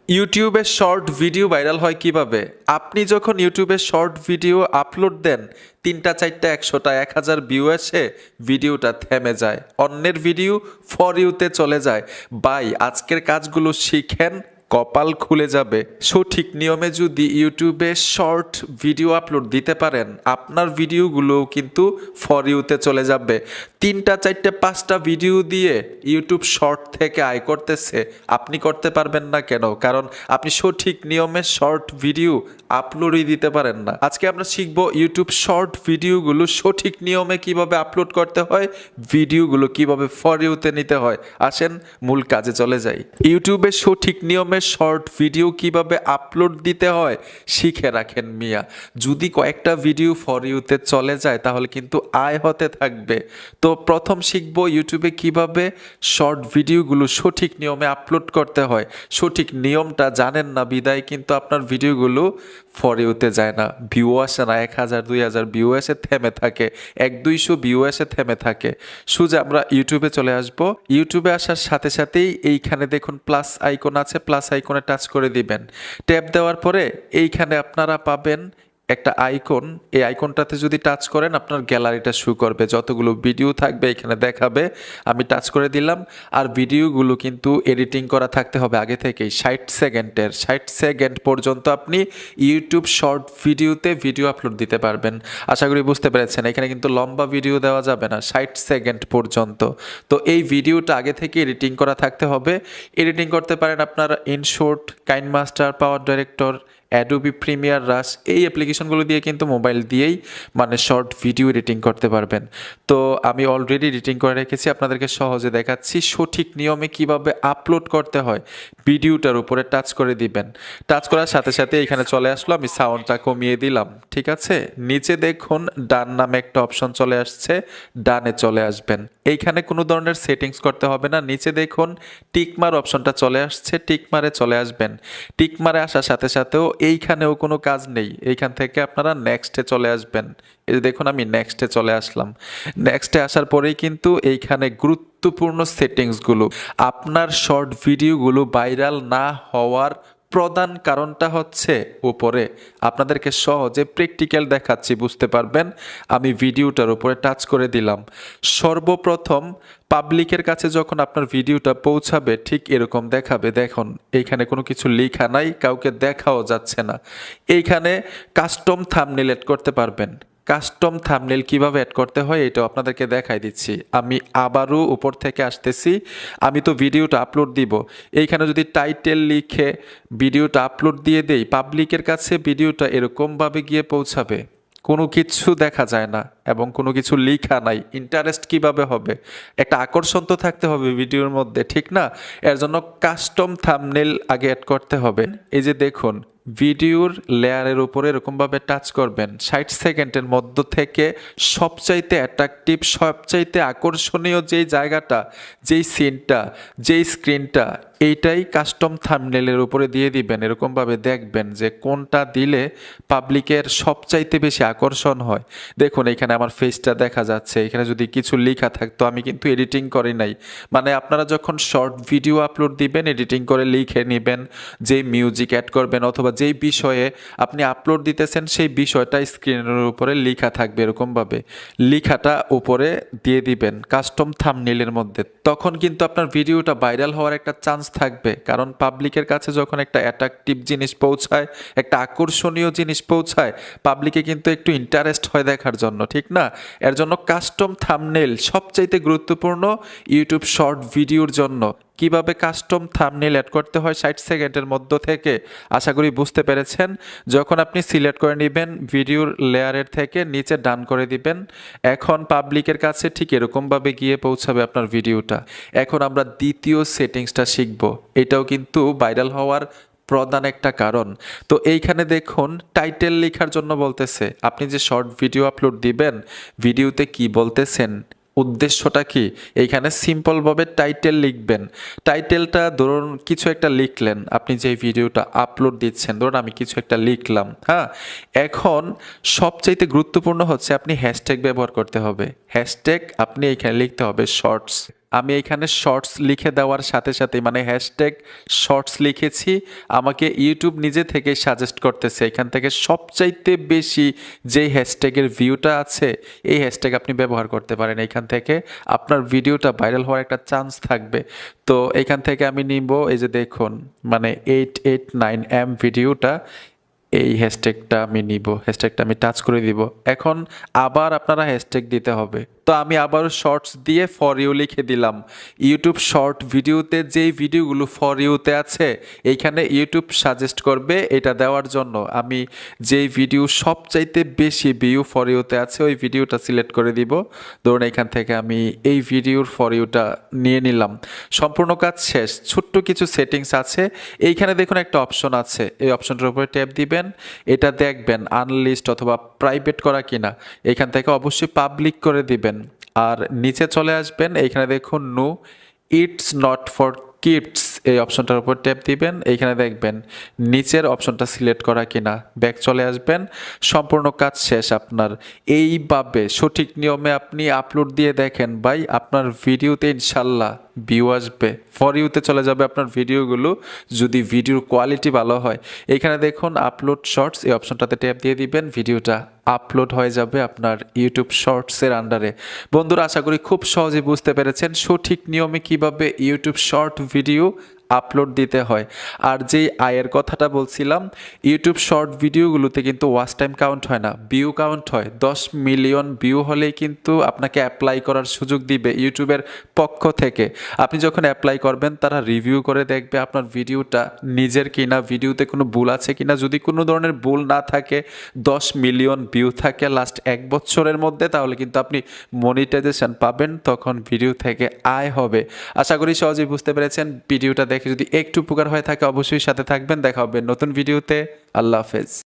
ইউটিউবে short video viral হয় কিভাবে? আপনি যখন ইউটিউবে শর্ট ভিডিও আপলোড দেন, ৩টা ৪টা ১০০টা ১,০০০ ভিউ এসে ভিডিওটা থেমে যায়। অন্যের ভিডিও ফর ইউতে চলে যায়। ভাই আজকের কাজগুলো শিখেন, কপাল খুলে যাবে। সঠিক নিয়মে যদি ইউটিউবে শর্ট ভিডিও আপলোড দিতে পারেন, আপনার ভিডিওগুলো কিন্তু ফর ইউতে চলে যাবে। ৩টা ৪টা ৫টা ভিডিও দিয়ে ইউটিউব শর্ট থেকে আয় করতেছে, আপনি করতে পারবেন না কেন? কারণ আপনি সঠিক নিয়মে শর্ট ভিডিও আপলোডই দিতে পারেন না। আজকে আমরা শিখব ইউটিউব শর্ট ভিডিওগুলো সঠিক নিয়মে কিভাবে আপলোড করতে হয়, ভিডিওগুলো কিভাবে ফর ইউতে নিতে হয়। আসেন মূল কাজে চলে যাই। ইউটিউবে সঠিক নিয়মে শর্ট ভিডিও কিভাবে আপলোড দিতে হয় শিখে রাখেন মিয়া। যদি কয়েকটা ভিডিও ফর ইউতে চলে যায় তাহলে কিন্তু আয় হতে থাকবে। তো প্রথম শিখব ইউটিউবে কিভাবে শর্ট ভিডিওগুলো সঠিক নিয়মে আপলোড করতে হয়। সঠিক নিয়মটা জানেন না বিদায় কিন্তু আপনার ভিডিওগুলো ফর ইউতে যায় না, ভিউ আসে না, ১,০০০ ২,০০০ ভিউ এসে থেমে থাকে, ১-২০০ ভিউ এসে থেমে থাকে। সোজা আমরা ইউটিউবে চলে আসব। ইউটিউবে আসার সাথে সাথেই এইখানে দেখুন প্লাস আইকন আছে, প্লাস আইকনে টাচ করে দিবেন। ট্যাপ দেওয়ার পরে এইখানে আপনারা পাবেন একটা আইকন। এই আইকনটাতে যদি টাচ করেন আপনার গ্যালারিটা শো করবে, যতগুলো ভিডিও থাকবে এখানে দেখাবে। আমি টাচ করে দিলাম। আর ভিডিওগুলো কিন্তু এডিটিং করা থাকতে হবে আগে থেকেই 60 সেকেন্ডের। 60 সেকেন্ড পর্যন্ত আপনি ইউটিউব শর্ট ভিডিওতে ভিডিও আপলোড দিতে পারবেন। আশা করি বুঝতে পেরেছেন। এখানে কিন্তু লম্বা ভিডিও দেওয়া যাবে না, 60 সেকেন্ড পর্যন্ত। তো এই ভিডিওটা আগে থেকে এডিটিং করা থাকতে হবে। এডিটিং করতে পারেন আপনারা ইনশর্ট, কাইনমাস্টার, পাওয়ার ডাইরেক্টর, অ্যাডোবি প্রিমিয়ার, রাশ, এই অ্যাপ্লিকেশনগুলো দিয়ে কিন্তু মোবাইল দিয়েই মানে শর্ট ভিডিও এডিটিং করতে পারবেন। তো আমি অলরেডি এডিটিং করে রেখেছি, আপনাদেরকে সহজে দেখাচ্ছি সঠিক নিয়মে কিভাবে আপলোড করতে হয়। ভিডিওটার উপরে টাচ করে দিবেন। টাচ করার সাথে সাথে এখানে চলে আসলো, আমি সাউন্ডটা কমিয়ে দিলাম, ঠিক আছে। নিচে দেখুন ডান নামে একটা অপশন চলে আসছে, ডানে চলে আসবেন। এইখানে কোনো ধরনের সেটিংস করতে হবে না। নিচে দেখুন টিকমার অপশনটা চলে আসছে, টিকমারে চলে আসবেন। টিকমারে আসার সাথে সাথেও এইখানেও কোনো কাজ নেই, এইখান থেকে আপনারা নেক্সটে চলে আসবেন। এই যে দেখুন আমি নেক্সটে চলে আসলাম। নেক্সটে আসার পরেই কিন্তু এইখানে গুরুত্বপূর্ণ সেটিংসগুলো, আপনার শর্ট ভিডিওগুলো ভাইরাল না হওয়ার প্রধান কারণটা হচ্ছে উপরে আপনাদেরকে সহজে প্র্যাকটিক্যাল দেখাচ্ছি, বুঝতে পারবেন। আমি ভিডিওটার উপরে টাচ করে দিলাম। সর্বপ্রথম পাবলিকের কাছে যখন আপনার ভিডিওটা পৌঁছাবে ঠিক এরকম দেখাবে। দেখুন এইখানে কোনো কিছু লেখা নাই, কাউকে দেখাও যাচ্ছে না। এইখানে কাস্টম থাম্বনেল এড করতে পারবেন। কাস্টম থাম্বনেল কিভাবে অ্যাড করতে হয় এটাও আপনাদেরকে দেখাই দিচ্ছি। আমি আবারও উপর থেকে আসতেছি। আমি তো ভিডিওটা আপলোড দিব, এইখানে যদি টাইটেল লিখে ভিডিওটা আপলোড দিয়ে দেই, পাবলিকের কাছে ভিডিওটা এরকমভাবে গিয়ে পৌঁছাবে, কোনো কিছু দেখা যায় না এবং কোনো কিছু লেখা নাই। ইন্টারেস্ট কিভাবে হবে? একটা আকর্ষণ তো থাকতে হবে ভিডিওর মধ্যে, ঠিক না? এর জন্য কাস্টম থাম্বনেল আগে অ্যাড করতে হবে। এই যে দেখুন ভিডিওর লেয়ারের উপরে এরকমভাবে টাচ করবেন। 60 সেকেন্ডের মধ্য থেকে সবচাইতে অ্যাট্রাকটিভ, সবচাইতে আকর্ষণীয় যেই জায়গাটা, যেই সিনটা, যেই স্ক্রিনটা, এইটাই কাস্টম থাম্বনেলের উপরে দিয়ে দিবেন। এরকমভাবে দেখবেন যে কোনটা দিলে পাবলিকের সবচাইতে বেশি আকর্ষণ হয়। দেখুন এখানে আমার ফেসটা দেখা যাচ্ছে। এখানে যদি কিছু লেখা থাকতো, আমি কিন্তু এডিটিং করি নাই। মানে আপনারা যখন শর্ট ভিডিও আপলোড দিবেন এডিটিং করে লিখে নেবেন, যেই মিউজিক অ্যাড করবেন অথবা যেই বিষয়ে আপনি আপলোড দিতেছেন সেই বিষয়টা স্ক্রিনের উপরে লেখা থাকবে। এরকমভাবে লেখাটা উপরে দিয়ে দিবেন কাস্টম থাম্বনেইলের মধ্যে। তখন কিন্তু আপনার ভিডিওটা ভাইরাল হওয়ার একটা চান্স থাকবে। কারণ পাবলিকের কাছে যখন একটা অ্যাট্রাকটিভ জিনিস পৌঁছায়, একটা আকর্ষণীয় জিনিস পৌঁছায়, পাবলিকে কিন্তু একটু ইন্টারেস্ট হয় দেখার জন্য, ঠিক না? এর জন্য কাস্টম থাম্বনেইল সবচাইতে গুরুত্বপূর্ণ ইউটিউব শর্ট ভিডিওর জন্য। কিভাবে কাস্টম থাম্বনেইল অ্যাড করতে হয় 60 সেকেন্ডের মধ্য থেকে আশা করি বুঝতে পেরেছেন। যখন আপনি সিলেক্ট করে নেবেন ভিডিওর লেয়ারের থেকে নিচে ডান করে দিবেন, এখন পাবলিকের কাছে ঠিক এরকমভাবে গিয়ে পৌঁছাবে আপনার ভিডিওটা। এখন আমরা দ্বিতীয় সেটিংসটা শিখব, এটাও কিন্তু ভাইরাল হওয়ার প্রধান একটা কারণ। তো এইখানে দেখুন টাইটেল লেখার জন্য বলতেছে। আপনি যে শর্ট ভিডিও আপলোড দিবেন, ভিডিওতে কি বলতেছেন, উদ্দেশ্যটা কি, এইখানে সিম্পলভাবে টাইটেল লিখবেন। টাইটেলটা ধরুন কিছু একটা লিখলেন, আপনি যে ভিডিওটা আপলোড দিচ্ছেন, ধরুন আমি কিছু একটা লিখলাম, হ্যাঁ। এখন সবচাইতে গুরুত্বপূর্ণ হচ্ছে আপনি হ্যাশট্যাগ ব্যবহার করতে হবে। হ্যাশট্যাগ আপনি এখানে লিখতে হবে শর্টস। আমি এখানে শর্টস লিখে দেওয়ার সাথে সাথে মানে হ্যাশট্যাগ শর্টস লিখেছি, আমাকে ইউটিউব নিজে থেকে সাজেস্ট করতেছে এখান থেকে সবচাইতে বেশি যেই হ্যাশট্যাগের ভিউটা আছে এই হ্যাশট্যাগ আপনি ব্যবহার করতে পারেন। এখান থেকে আপনার ভিডিওটা ভাইরাল হওয়ার একটা চান্স থাকবে। তো এখান থেকে আমি নিব, এই যে দেখুন মানে 889M ভিডিওটা, এই হ্যাশট্যাগটা আমি নিব, হ্যাশট্যাগটা আমি টাচ করে দিব। এখন আবার আপনারা হ্যাশট্যাগ দিতে হবে। তো আমি আবারও শর্টস দিয়ে ফর ইউ লিখে দিলাম। ইউটিউব শর্ট ভিডিওতে যেই ভিডিওগুলো ফর ইউতে আছে এইখানে ইউটিউব সাজেস্ট করবে এটা দেওয়ার জন্য। আমি যেই ভিডিও সবচাইতে বেশি ভিউ ফর ইউতে আছে ওই ভিডিওটা সিলেক্ট করে দিব। ধরুন এখান থেকে আমি এই ভিডিওর ফর ইউটা নিয়ে নিলাম। সম্পূর্ণ কাজ শেষ। ছোট্ট কিছু সেটিংস আছে, এইখানে দেখুন একটা অপশন আছে, এই অপশনটার উপরে ট্যাপ দিবেন। এটা দেখবেন আনলিস্ট অথবা প্রাইভেট করা কিনা, এখান থেকে অবশ্যই পাবলিক করে দিবেন। আর নিচে চলে আসবেন, এইখানে দেখুন no it's not for kids, এই অপশনটার উপর ট্যাপ দিবেন। এইখানে দেখবেন নিচের অপশনটা সিলেক্ট করা কিনা, ব্যাক চলে আসবেন। সম্পূর্ণ কাজ শেষ আপনার। এইভাবে সঠিক নিয়মে আপনি আপলোড দিয়ে দেখেন ভাই, আপনার ভিডিওতে ইনশাল্লাহ ভিউ আসবে, ফর ইউতে চলে যাবে আপনার ভিডিওগুলো, যদি ভিডিওর কোয়ালিটি ভালো হয়। এখানে দেখুন আপলোড শর্টস, এই অপশনটাতে ট্যাপ দিয়ে দিবেন, ভিডিওটা আপলোড হয়ে যাবে আপনার ইউটিউব শর্টসের আন্ডারে। বন্ধুরা আশা করি খুব সহজে বুঝতে পেরেছেন সঠিক নিয়মে কিভাবে ইউটিউব শর্ট ভিডিও আপলোড দিতে হয়। আর যেই আয়ের কথাটা বলছিলাম, ইউটিউব শর্ট ভিডিওগুলোতে কিন্তু ওয়াচ টাইম কাউন্ট হয় না, ভিউ কাউন্ট হয়। 10 মিলিয়ন ভিউ হলেই কিন্তু আপনাকে অ্যাপ্লাই করার সুযোগ দিবে ইউটিউবের পক্ষ থেকে। আপনি যখন অ্যাপ্লাই করবেন তারা রিভিউ করে দেখবে আপনার ভিডিওটা নিজের কিনা, ভিডিওতে কোনো ভুল আছে কিনা। যদি কোনো ধরনের ভুল না থাকে, 10 মিলিয়ন ভিউ থাকে লাস্ট 1 বছরের মধ্যে, তাহলে কিন্তু আপনি মনিটাইজেশন পাবেন, তখন ভিডিও থেকে আয় হবে। আশা করি সহজেই বুঝতে পেরেছেন। ভিডিওটা দেখে যদি একটু উপকার হয়ে থাকে অবশ্যই সাথে থাকবেন। দেখা হবে নতুন ভিডিওতে। আল্লাহ হাফেজ।